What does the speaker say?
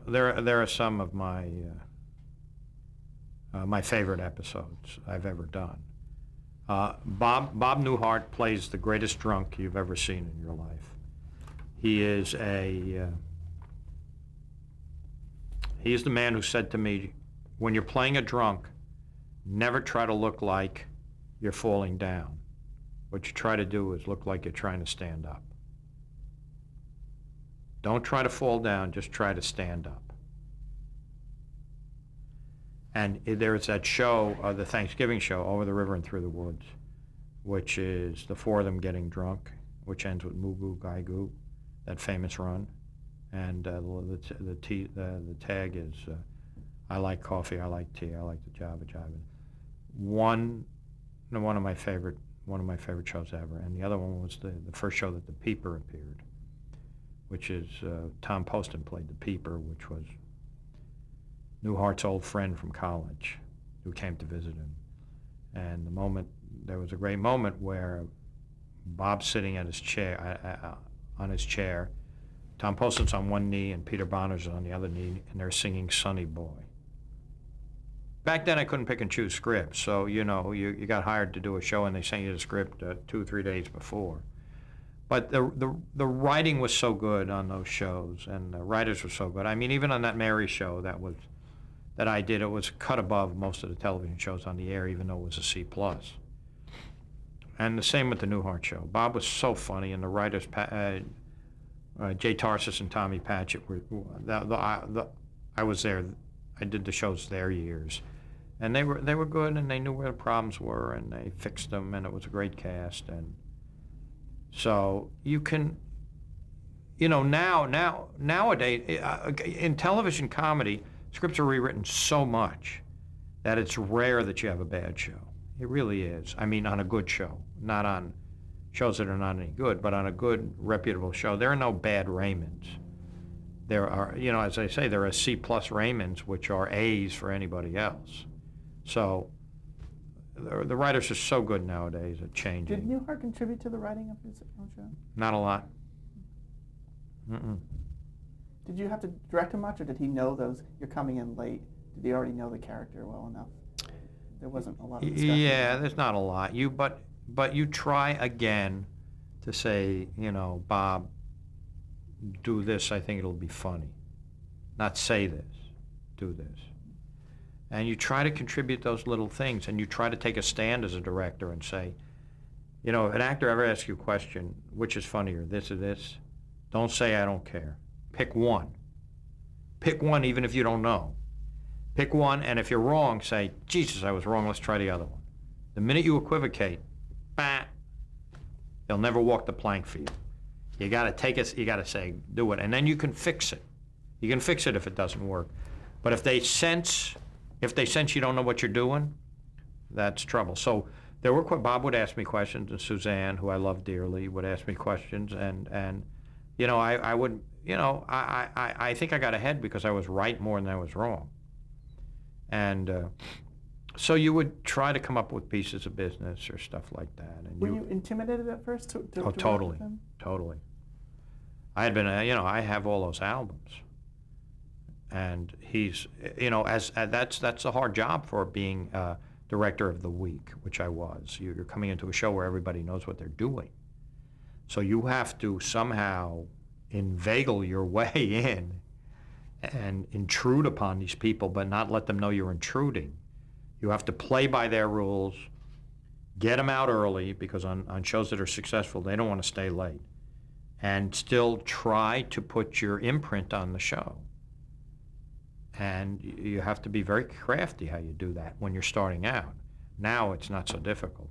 there are some of my my favorite episodes I've ever done. Bob Newhart plays the greatest drunk you've ever seen in your life. He is the man who said to me, when you're playing a drunk, never try to look like you're falling down. What you try to do is look like you're trying to stand up. Don't try to fall down, just try to stand up. And there's that show, the Thanksgiving show, Over the River and Through the Woods, which is the four of them getting drunk, which ends with Moo Goo Gai Goo, that famous run. And the tag is, I like coffee, I like tea, I like the Java Jive. One of my favorite shows ever. And the other one was the first show that the Peeper appeared, which is Tom Poston played the Peeper, which was Newhart's old friend from college who came to visit him. And there was a great moment where Bob's sitting at his chair, on his chair. Tom Poston's on one knee and Peter Bonner's on the other knee, and they're singing Sonny Boy. Back then I couldn't pick and choose scripts, so you got hired to do a show and they sent you the script 2 or 3 days before. But the writing was so good on those shows, and the writers were so good. I mean, even on that Mary show that I did, it was cut above most of the television shows on the air, even though it was a C+. And the same with the Newhart Show. Bob was so funny, and the writers, Jay Tarsis and Tommy Patchett, I was there. I did the shows their years, and they were good, and they knew where the problems were, and they fixed them, and it was a great cast. And so you can, nowadays in television comedy, scripts are rewritten so much that it's rare that you have a bad show. It really is. I mean, on a good show, not on shows that are not any good, but on a good, reputable show. There are no bad Raymonds. There are, as I say, there are C+ Raymonds, which are A's for anybody else. So the writers are so good nowadays at changing. Did Newhart contribute to the writing of his own show? Not a lot. Mm-mm. Did you have to direct him much, or did he know you're coming in late? Did he already know the character well enough? There wasn't a lot of discussion. Yeah, there's not a lot. But you try again to say, Bob, do this, I think it'll be funny. Not say this, do this. And you try to contribute those little things, and you try to take a stand as a director and say, if an actor ever asks you a question, which is funnier, this or this, don't say I don't care. Pick one. Pick one even if you don't know. Pick one, and if you're wrong, say, Jesus, I was wrong, let's try the other one. The minute you equivocate, they'll never walk the plank for you. You got to take it, you got to say, do it, and then you can fix it. You can fix it if it doesn't work. But if they sense you don't know what you're doing, that's trouble. So Bob would ask me questions, and Suzanne, who I love dearly, would ask me questions, and I would, I think I got ahead because I was right more than I was wrong. And so you would try to come up with pieces of business or stuff like that. And were you intimidated at first to totally, work with him? Totally. I had been, I have all those albums, and he's, that's a hard job for being director of the week, which I was. You're coming into a show where everybody knows what they're doing, so you have to somehow inveigle your way in and intrude upon these people, but not let them know you're intruding. You have to play by their rules, get them out early, because on shows that are successful, they don't want to stay late, and still try to put your imprint on the show. And you have to be very crafty how you do that when you're starting out. Now it's not so difficult.